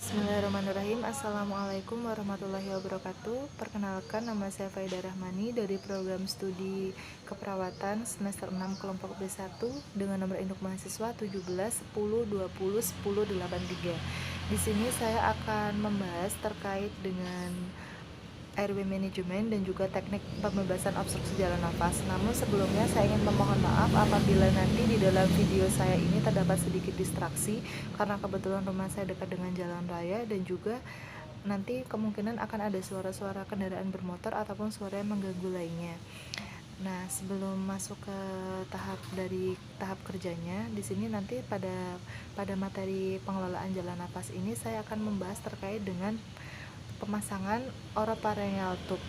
Bismillahirrahmanirrahim. Assalamualaikum warahmatullahi wabarakatuh. Perkenalkan, nama saya Faida Rahmani dari program studi keperawatan semester 6 kelompok B1 dengan nomor induk mahasiswa 17 10 20 10 83. Di sini saya akan membahas terkait dengan airway management dan juga teknik pembebasan obstruksi jalan nafas. Namun sebelumnya saya ingin memohon maaf apabila nanti di dalam video saya ini terdapat sedikit distraksi karena kebetulan rumah saya dekat dengan jalan raya dan juga nanti kemungkinan akan ada suara-suara kendaraan bermotor ataupun suara yang mengganggu lainnya. Nah, sebelum masuk ke tahap kerjanya, di sini nanti pada materi pengelolaan jalan nafas ini saya akan membahas terkait dengan pemasangan oroparengal tube.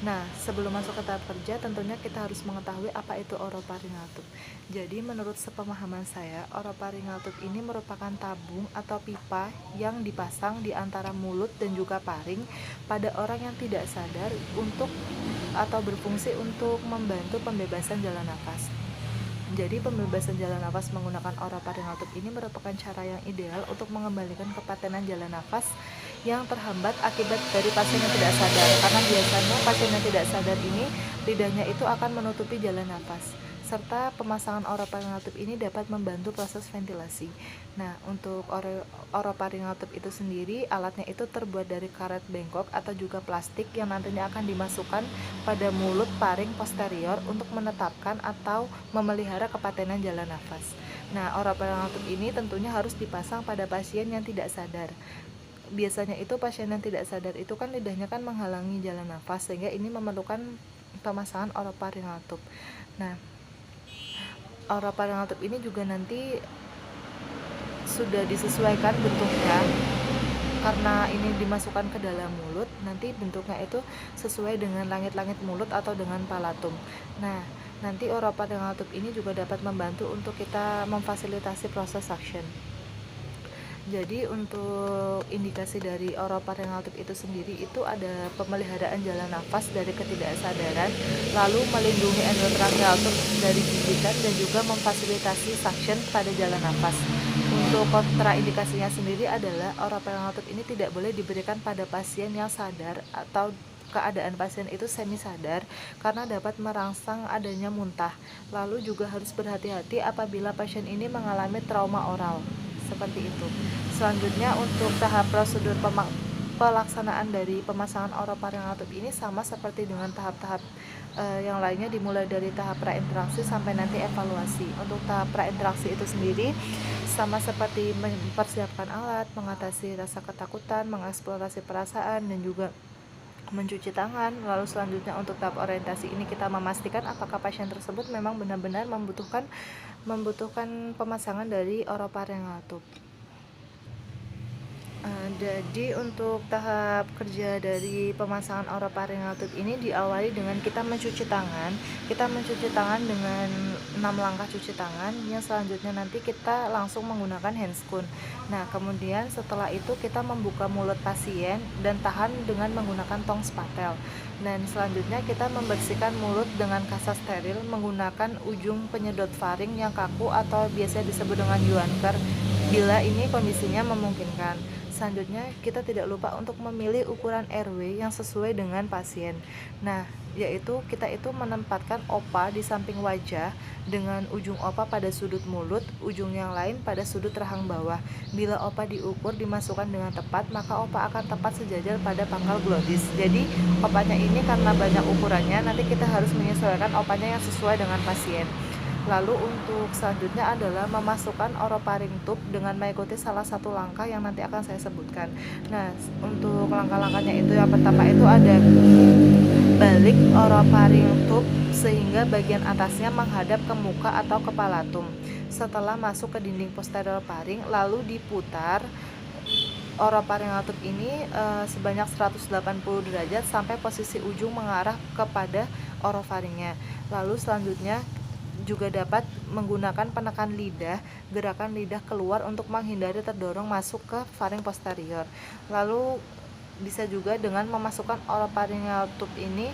Nah, sebelum masuk ke tahap kerja, tentunya kita harus mengetahui apa itu oroparengal tube. Jadi, menurut sepemahaman saya, oroparengal tube ini merupakan tabung atau pipa yang dipasang di antara mulut dan juga paring pada orang yang tidak sadar atau berfungsi untuk membantu pembebasan jalan nafas. Jadi pembebasan jalan nafas menggunakan oroparengal tube ini merupakan cara yang ideal untuk mengembalikan kepatenan jalan nafas yang terhambat akibat dari pasien yang tidak sadar, karena biasanya pasien yang tidak sadar ini lidahnya itu akan menutupi jalan nafas. Serta pemasangan oroparengal tube ini dapat membantu proses ventilasi. Nah, untuk oroparengal tube itu sendiri, alatnya itu terbuat dari karet bengkok atau juga plastik yang nantinya akan dimasukkan pada mulut paring posterior untuk menetapkan atau memelihara kepatenan jalan nafas. Nah, oroparengal tube ini tentunya harus dipasang pada pasien yang tidak sadar. Biasanya itu pasien yang tidak sadar itu kan lidahnya kan menghalangi jalan nafas, sehingga ini memerlukan pemasangan oroparengal tube. Nah, oroparengal tube ini juga nanti sudah disesuaikan bentuknya, karena ini dimasukkan ke dalam mulut, nanti bentuknya itu sesuai dengan langit-langit mulut atau dengan palatum. Nah, nanti oroparengal tube ini juga dapat membantu untuk kita memfasilitasi proses suction. Jadi untuk indikasi dari oroparengal tube itu sendiri itu ada pemeliharaan jalan nafas dari ketidaksadaran, lalu melindungi endotracheal tube dari gigitan dan juga memfasilitasi suction pada jalan nafas. Untuk kontraindikasinya sendiri adalah oroparengal tube ini tidak boleh diberikan pada pasien yang sadar atau keadaan pasien itu semi sadar karena dapat merangsang adanya muntah. Lalu juga harus berhati-hati apabila pasien ini mengalami trauma oral. Seperti itu. Selanjutnya untuk tahap prosedur pelaksanaan dari pemasangan oroparengal tube ini sama seperti dengan tahap-tahap yang lainnya, dimulai dari tahap prainteraksi sampai nanti evaluasi. Untuk tahap prainteraksi itu sendiri sama seperti mempersiapkan alat, mengatasi rasa ketakutan, mengeksplorasi perasaan dan juga mencuci tangan. Lalu selanjutnya untuk tahap orientasi ini kita memastikan apakah pasien tersebut memang benar-benar membutuhkan pemasangan dari oroparengal tube. Jadi untuk tahap kerja dari pemasangan oroparengal tube ini diawali dengan kita mencuci tangan. Kita mencuci tangan dengan 6 langkah cuci tangan, yang selanjutnya nanti kita langsung menggunakan handscoon. Nah, kemudian setelah itu kita membuka mulut pasien dan tahan dengan menggunakan tong spatel. Dan selanjutnya kita membersihkan mulut dengan kasa steril menggunakan ujung penyedot faring yang kaku atau biasa disebut dengan yuanker bila ini kondisinya memungkinkan. Selanjutnya kita tidak lupa untuk memilih ukuran airway yang sesuai dengan pasien. Nah, yaitu kita itu menempatkan OPA di samping wajah dengan ujung OPA pada sudut mulut, ujung yang lain pada sudut rahang bawah. Bila OPA diukur dimasukkan dengan tepat, maka OPA akan tepat sejajar pada pangkal glottis. Jadi OPA-nya ini karena banyak ukurannya, nanti kita harus menyesuaikan OPA-nya yang sesuai dengan pasien. Lalu untuk selanjutnya adalah memasukkan oroparing tube dengan mengikuti salah satu langkah yang nanti akan saya sebutkan. Nah, untuk langkah-langkahnya itu yang pertama itu ada balik oroparing tube sehingga bagian atasnya menghadap ke muka atau ke palatum. Setelah masuk ke dinding posterior paring, lalu diputar oroparengal tube ini sebanyak 180 derajat sampai posisi ujung mengarah kepada orofaringnya. Lalu selanjutnya juga dapat menggunakan penekan lidah, gerakan lidah keluar untuk menghindari terdorong masuk ke faring posterior. Lalu bisa juga dengan memasukkan oroparengal tube ini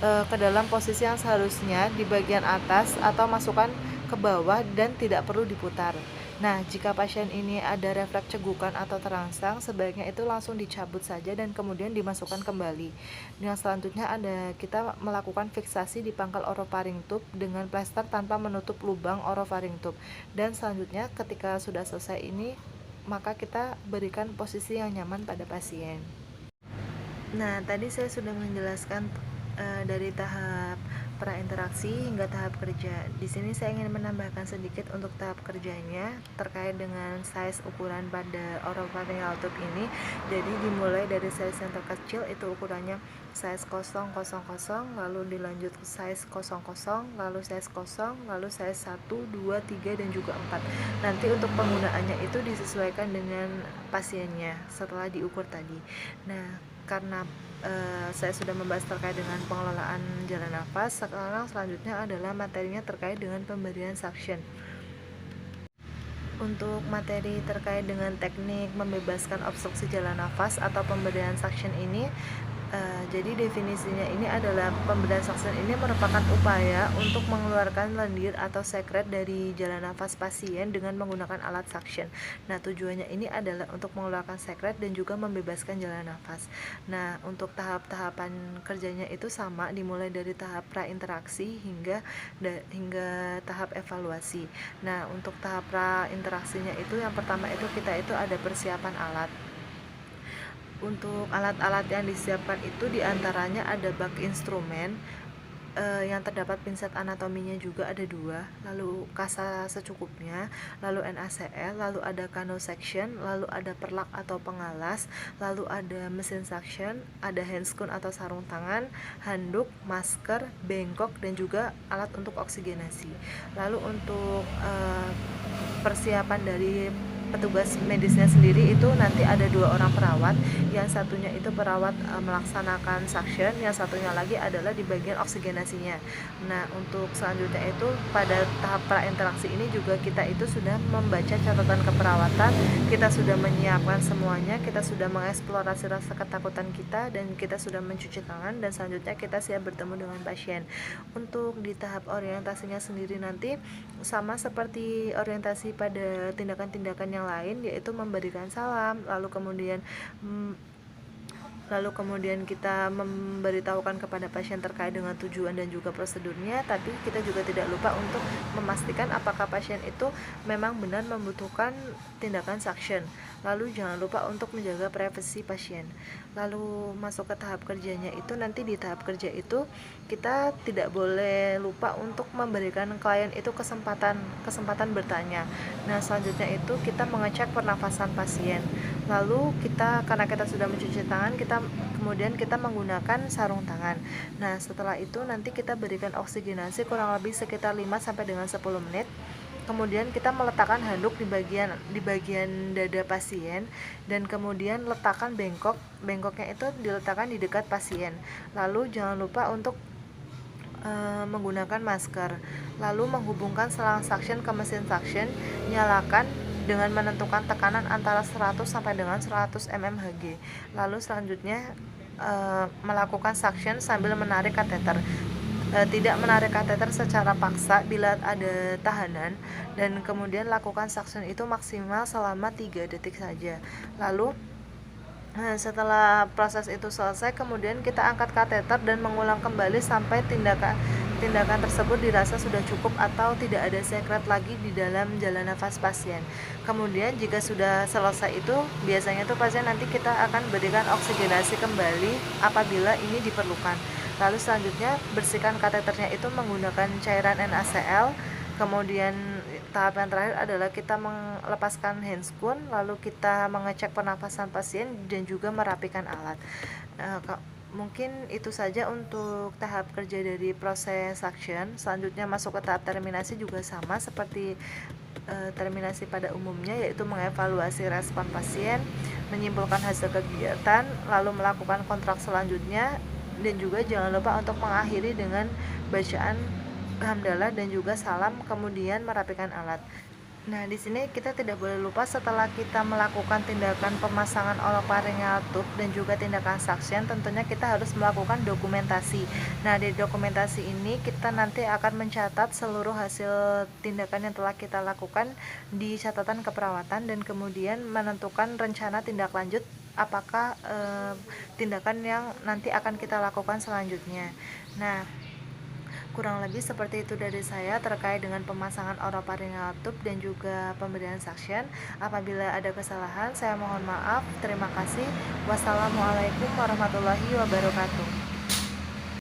ke dalam posisi yang seharusnya di bagian atas atau masukkan ke bawah dan tidak perlu diputar. Nah, jika pasien ini ada refleks cegukan atau terangsang, sebaiknya itu langsung dicabut saja dan kemudian dimasukkan kembali. Yang selanjutnya ada kita melakukan fiksasi di pangkal orofaring tube dengan plester tanpa menutup lubang orofaring tube. Dan selanjutnya ketika sudah selesai ini, maka kita berikan posisi yang nyaman pada pasien. Nah, tadi saya sudah menjelaskan dari tahap prainteraksi hingga tahap kerja. Di sini saya ingin menambahkan sedikit untuk tahap kerjanya terkait dengan size ukuran pada orofaringeal tube ini. Jadi dimulai dari size yang terkecil itu ukurannya size 000, lalu dilanjut ke size 00, lalu size 0, lalu size 1, 2, 3 dan juga 4. Nanti untuk penggunaannya itu disesuaikan dengan pasiennya setelah diukur tadi. Nah, karena saya sudah membahas terkait dengan pengelolaan jalan nafas, sekarang selanjutnya adalah materinya terkait dengan pemberian suction. Untuk materi terkait dengan teknik membebaskan obstruksi jalan nafas atau pemberian suction ini, jadi definisinya ini adalah pemberian suction ini merupakan upaya untuk mengeluarkan lendir atau sekret dari jalan nafas pasien dengan menggunakan alat suction. Nah, tujuannya ini adalah untuk mengeluarkan sekret dan juga membebaskan jalan nafas. Nah, untuk tahap-tahapan kerjanya itu sama, dimulai dari tahap prainteraksi hingga tahap evaluasi. Nah, untuk tahap prainteraksinya itu yang pertama itu kita itu ada persiapan alat. Untuk alat-alat yang disiapkan itu diantaranya ada bak instrumen yang terdapat pinset anatominya juga ada 2, lalu kasa secukupnya, lalu NaCl, lalu ada cano section, lalu ada perlak atau pengalas, lalu ada mesin suction, ada handscoon atau sarung tangan, handuk, masker, bengkok, dan juga alat untuk oksigenasi. Lalu untuk persiapan dari petugas medisnya sendiri itu nanti ada 2 orang perawat, yang satunya itu perawat melaksanakan suction, yang satunya lagi adalah di bagian oksigenasinya. Nah, untuk selanjutnya itu pada tahap prainteraksi ini juga kita itu sudah membaca catatan keperawatan, kita sudah menyiapkan semuanya, kita sudah mengeksplorasi rasa ketakutan kita, dan kita sudah mencuci tangan, dan selanjutnya kita siap bertemu dengan pasien. Untuk di tahap orientasinya sendiri nanti sama seperti orientasi pada tindakan-tindakan yang lain, yaitu memberikan salam, lalu kemudian kita memberitahukan kepada pasien terkait dengan tujuan dan juga prosedurnya, tapi kita juga tidak lupa untuk memastikan apakah pasien itu memang benar membutuhkan tindakan suction. Lalu jangan lupa untuk menjaga privasi pasien. Lalu masuk ke tahap kerjanya itu, nanti di tahap kerja itu kita tidak boleh lupa untuk memberikan klien itu kesempatan bertanya. Nah, selanjutnya itu kita mengecek pernafasan pasien. Lalu karena kita sudah mencuci tangan, kemudian kita menggunakan sarung tangan. Nah, setelah itu nanti kita berikan oksigenasi kurang lebih sekitar 5 sampai dengan 10 menit. Kemudian kita meletakkan handuk di bagian dada pasien, dan kemudian letakkan bengkoknya itu diletakkan di dekat pasien. Lalu jangan lupa untuk menggunakan masker. Lalu menghubungkan selang suction ke mesin suction, nyalakan dengan menentukan tekanan antara 100 sampai dengan 100 mmHg. Lalu selanjutnya melakukan suction sambil menarik kateter. Tidak menarik kateter secara paksa bila ada tahanan, dan kemudian lakukan suction itu maksimal selama 3 detik saja. Lalu setelah proses itu selesai, kemudian kita angkat kateter dan mengulang kembali sampai tindakan tersebut dirasa sudah cukup atau tidak ada sekret lagi di dalam jalan nafas pasien. Kemudian jika sudah selesai itu, biasanya tuh pasien nanti kita akan berikan oksigenasi kembali apabila ini diperlukan. Lalu selanjutnya bersihkan kateternya itu menggunakan cairan NaCl. Kemudian tahap yang terakhir adalah kita melepaskan handscoon, lalu kita mengecek pernapasan pasien dan juga merapikan alat. Mungkin itu saja untuk tahap kerja dari proses suction. Selanjutnya masuk ke tahap terminasi, juga sama seperti terminasi pada umumnya, yaitu mengevaluasi respon pasien, menyimpulkan hasil kegiatan, lalu melakukan kontrak selanjutnya, dan juga jangan lupa untuk mengakhiri dengan bacaan hamdalah dan juga salam, kemudian merapikan alat. Nah, di sini kita tidak boleh lupa setelah kita melakukan tindakan pemasangan orofaringal tube dan juga tindakan suction, tentunya kita harus melakukan dokumentasi. Nah, di dokumentasi ini kita nanti akan mencatat seluruh hasil tindakan yang telah kita lakukan di catatan keperawatan dan kemudian menentukan rencana tindak lanjut apakah tindakan yang nanti akan kita lakukan selanjutnya. Nah, kurang lebih seperti itu dari saya terkait dengan pemasangan orofaringal tube dan juga pemberian suction. Apabila ada kesalahan, saya mohon maaf. Terima kasih. Wassalamualaikum warahmatullahi wabarakatuh.